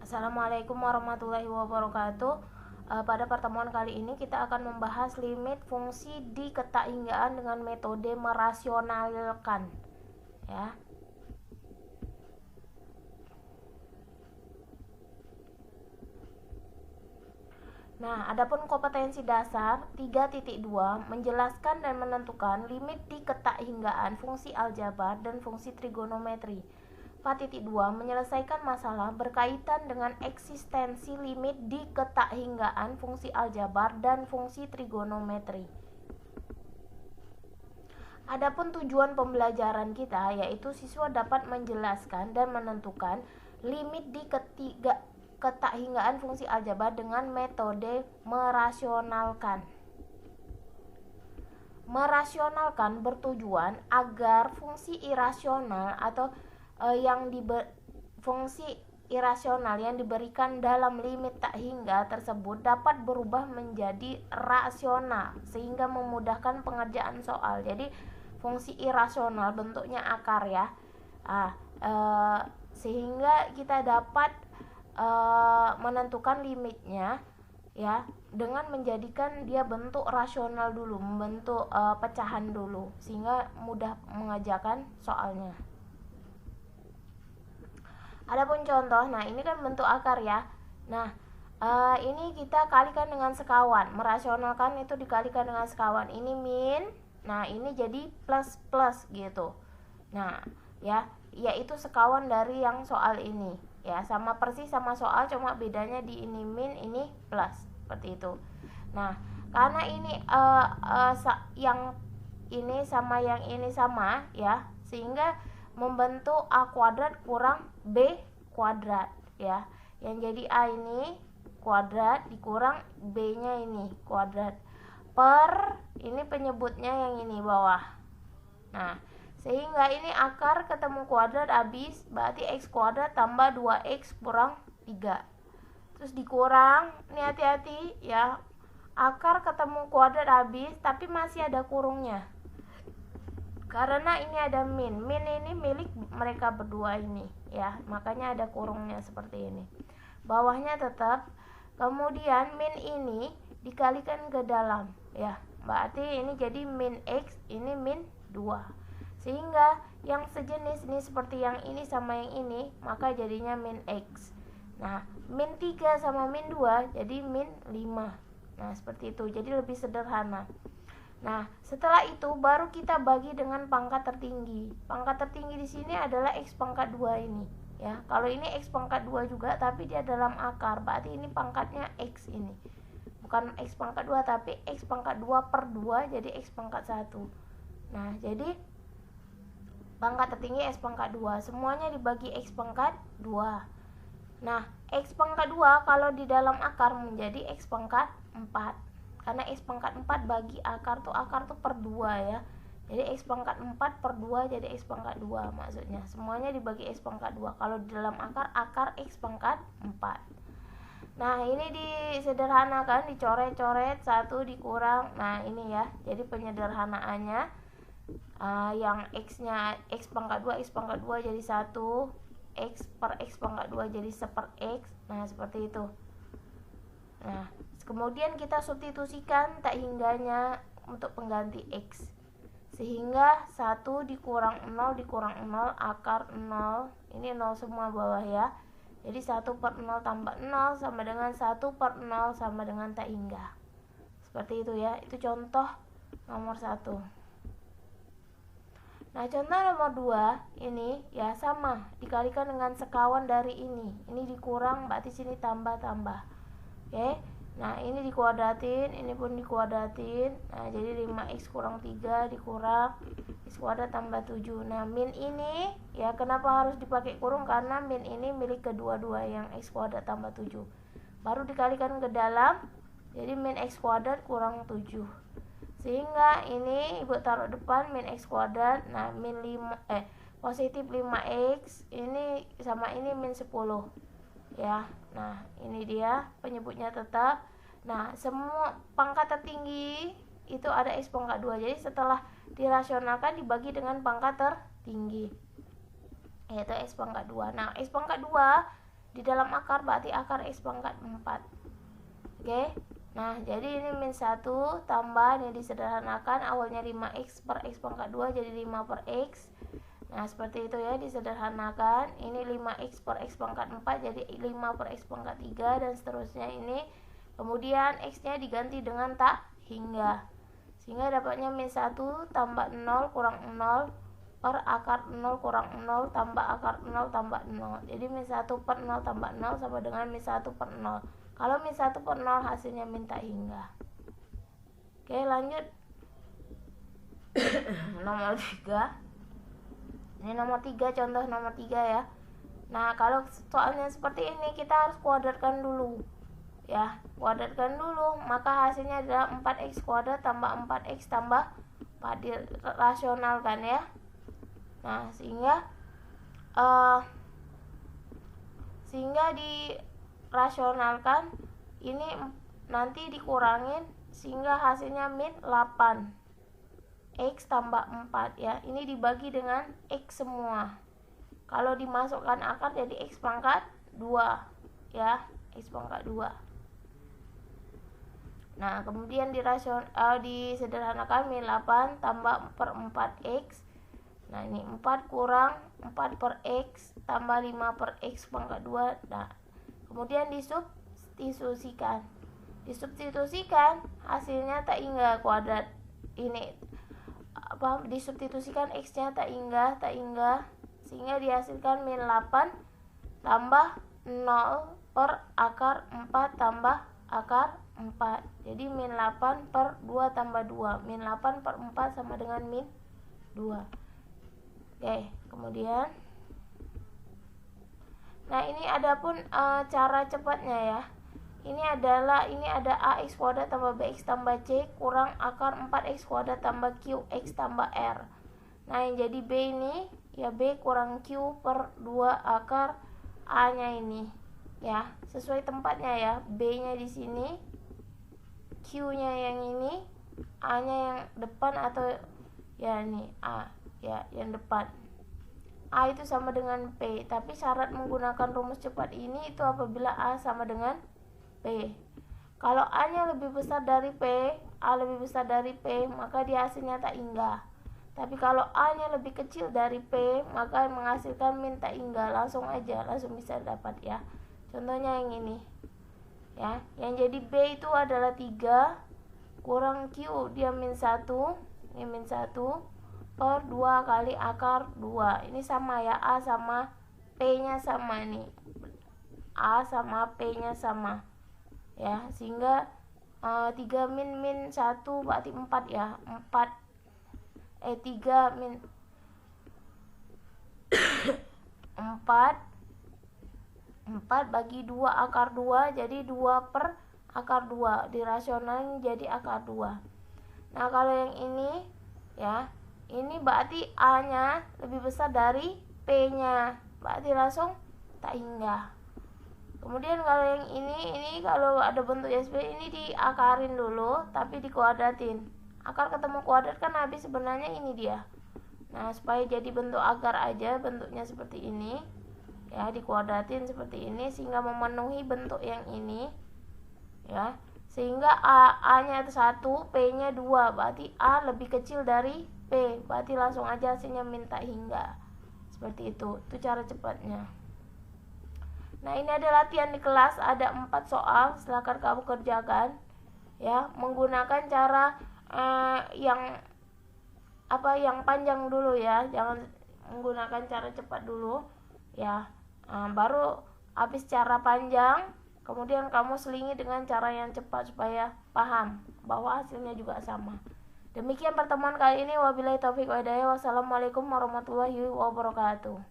Assalamualaikum warahmatullahi wabarakatuh. Pada pertemuan kali ini kita akan membahas limit fungsi di ketakinggaan dengan metode merasionalkan, ya. Nah, adapun kompetensi dasar 3.2 menjelaskan dan menentukan limit di ketakinggaan fungsi aljabar dan fungsi trigonometri. 4.2 menyelesaikan masalah berkaitan dengan eksistensi limit di ketakinggaan fungsi aljabar dan fungsi trigonometri. Adapun tujuan pembelajaran kita yaitu siswa dapat menjelaskan dan menentukan limit di ketakinggaan fungsi aljabar dengan metode merasionalkan. Merasionalkan bertujuan agar fungsi irasional atau fungsi irasional yang diberikan dalam limit tak hingga tersebut dapat berubah menjadi rasional sehingga memudahkan pengerjaan soal. Jadi fungsi irasional bentuknya akar, ya. Sehingga kita dapat menentukan limitnya, ya, dengan menjadikan dia bentuk rasional dulu, membentuk pecahan dulu, sehingga mudah mengerjakan soalnya. Adapun contoh, nah ini kan bentuk akar, ya. Nah, ini kita kalikan dengan sekawan. Merasionalkan itu dikalikan dengan sekawan. Ini min, nah ini jadi plus gitu. Nah, ya, yaitu sekawan dari yang soal ini, ya, sama persis sama soal, cuma bedanya di ini min, ini plus, seperti itu. Nah, karena ini yang ini sama yang ini sama, ya, sehingga membentuk A kuadrat kurang B kuadrat, ya. Yang jadi A ini kuadrat dikurang B nya ini kuadrat per ini penyebutnya yang ini bawah. Nah, sehingga ini akar ketemu kuadrat habis, berarti X kuadrat tambah 2X kurang 3. Terus dikurang, ini hati-hati, ya, akar ketemu kuadrat habis tapi masih ada kurungnya, karena ini ada min ini milik mereka berdua ini, ya, makanya ada kurungnya seperti ini. Bawahnya tetap, kemudian min ini dikalikan ke dalam, ya, berarti ini jadi min X, ini min 2, sehingga yang sejenis ini seperti yang ini sama yang ini, maka jadinya min X. Nah, min 3 sama min 2 jadi min 5. Nah, seperti itu, jadi lebih sederhana. Nah, setelah itu baru kita bagi dengan pangkat tertinggi. Pangkat tertinggi di sini adalah X pangkat 2 ini, ya. Kalau ini X pangkat 2 juga tapi dia dalam akar, berarti ini pangkatnya X ini. Bukan X pangkat 2 tapi X pangkat 2 per 2 jadi X pangkat 1. Nah, jadi pangkat tertinggi X pangkat 2, semuanya dibagi X pangkat 2. Nah, X pangkat 2 kalau di dalam akar menjadi X pangkat 4. Karena X pangkat 4 bagi akar tuh per 2, ya. Jadi X pangkat 4 per 2 jadi X pangkat 2 maksudnya. Semuanya dibagi X pangkat 2. Kalau di dalam akar X pangkat 4. Nah, ini disederhanakan, dicoret-coret, 1 dikurang. Nah, ini, ya. Jadi penyederhanaannya yang X-nya X pangkat 2 jadi 1, X per X pangkat 2 jadi 1 per X. Nah, seperti itu. Nah, kemudian kita substitusikan tak hingganya untuk pengganti X, sehingga 1 dikurang 0 akar 0, ini 0 semua bawah, ya. Jadi 1 per 0 tambah 0 sama dengan 1 per 0 sama dengan tak hingga. Seperti itu, ya. Itu contoh nomor 1. Nah, contoh nomor 2 ini, ya, sama, dikalikan dengan sekawan dari ini. Ini dikurang, berarti sini tambah. Oke. Nah, ini dikuadratin, ini pun dikuadratin. Nah, jadi 5X kurang 3 dikurang X kuadrat tambah 7. Nah, min ini, ya, kenapa harus dipakai kurung? Karena min ini milik kedua-dua, yang X kuadrat tambah 7. Baru dikalikan ke dalam, jadi min X kuadrat kurang 7. Sehingga ini Ibu taruh depan min X kuadrat. Nah, positif 5X, ini sama ini min 10. Ya, nah ini dia penyebutnya tetap. Nah, semua pangkat tertinggi itu ada X pangkat 2. Jadi setelah dirasionalkan dibagi dengan pangkat tertinggi, yaitu X pangkat 2. Nah, X pangkat 2 di dalam akar berarti akar X pangkat 4. Oke. Nah, jadi ini min 1 tambah, ini disederhanakan, awalnya 5x per x pangkat 2 jadi 5 per x. Nah, seperti itu ya, disederhanakan. Ini 5x per x pangkat 4 jadi 5 per x pangkat 3 dan seterusnya ini. Kemudian x-nya diganti dengan tak hingga. Sehingga dapatnya min 1 tambah 0 kurang 0 per akar 0 kurang 0 tambah akar 0 tambah 0. Jadi min 1 per 0 tambah 0 sama dengan min 1 per 0. Kalau min 1 per 0 hasilnya min tak hingga. Oke, lanjut. Nomor 3. Ini nomor 3, contoh nomor 3 ya. Nah, kalau soalnya seperti ini kita harus kuadratkan dulu. Ya, kuadratkan dulu, maka hasilnya adalah 4x kuadrat tambah 4x tambah 4, dirasionalkan ya. Nah, sehingga dirasionalkan, ini nanti dikurangin sehingga hasilnya min 8 x tambah 4 ya. Ini dibagi dengan x semua. Kalau dimasukkan akar jadi x pangkat 2 ya, x pangkat 2. Nah, kemudian disederhanakan min 8 tambah per 4x. Nah, ini 4 kurang 4 per x tambah 5 per x pangkat 2. Nah, kemudian disubstitusikan. Disubstitusikan hasilnya tak hingga kuadrat. Ini disubstitusikan x-nya tak hingga sehingga dihasilkan min 8 tambah 0 per akar 4 tambah akar 4. Jadi min 8 per 2 tambah 2. Min 8 per 4 sama dengan min 2. Oke, kemudian nah ini adapun cara cepatnya ya. Ini ada ax kuadrat tambah bx tambah c kurang akar 4x kuadrat tambah qx tambah r. Nah, yang jadi b ini ya b kurang q per 2 akar a nya ini ya, sesuai tempatnya ya. B nya di sini, q nya yang ini, a nya yang depan atau ya ini a ya yang depan. A itu sama dengan P, tapi syarat menggunakan rumus cepat ini itu apabila A sama dengan P. Kalau A nya lebih besar dari P, A lebih besar dari P, maka dia hasilnya tak hingga. Tapi kalau A nya lebih kecil dari P, maka menghasilkan min tak hingga. Langsung bisa dapat ya. Contohnya yang ini ya, yang jadi B itu adalah 3 kurang Q, dia min 1, ini min 1 per 2 kali akar 2. Ini sama ya, A sama P nya sama nih, A sama P nya sama ya, sehingga 3 min 1 berarti 4 ya, 3 min 4 bagi 2 akar 2 jadi 2 per akar 2, dirasionalin jadi akar 2. Nah, kalau yang ini ya, ini berarti A nya lebih besar dari P nya, berarti langsung tak hingga. Kemudian kalau yang ini kalau ada bentuk SB ini diakarin dulu tapi dikuadratin. Akar ketemu kuadrat kan habis sebenarnya ini dia. Nah, supaya jadi bentuk akar aja, bentuknya seperti ini ya, dikuadratin seperti ini sehingga memenuhi bentuk yang ini ya, sehingga A nya 1, P nya 2, berarti A lebih kecil dari P, berarti langsung aja hasilnya min tak hingga. Seperti itu cara cepatnya. Nah, ini ada latihan di kelas, ada 4 soal, silakan kamu kerjakan ya, menggunakan cara yang panjang dulu ya, jangan menggunakan cara cepat dulu ya. Baru habis cara panjang, kemudian kamu selingi dengan cara yang cepat supaya paham bahwa hasilnya juga sama. Demikian pertemuan kali ini, wabillahi taufiq wa hidayah. Wassalamualaikum warahmatullahi wabarakatuh.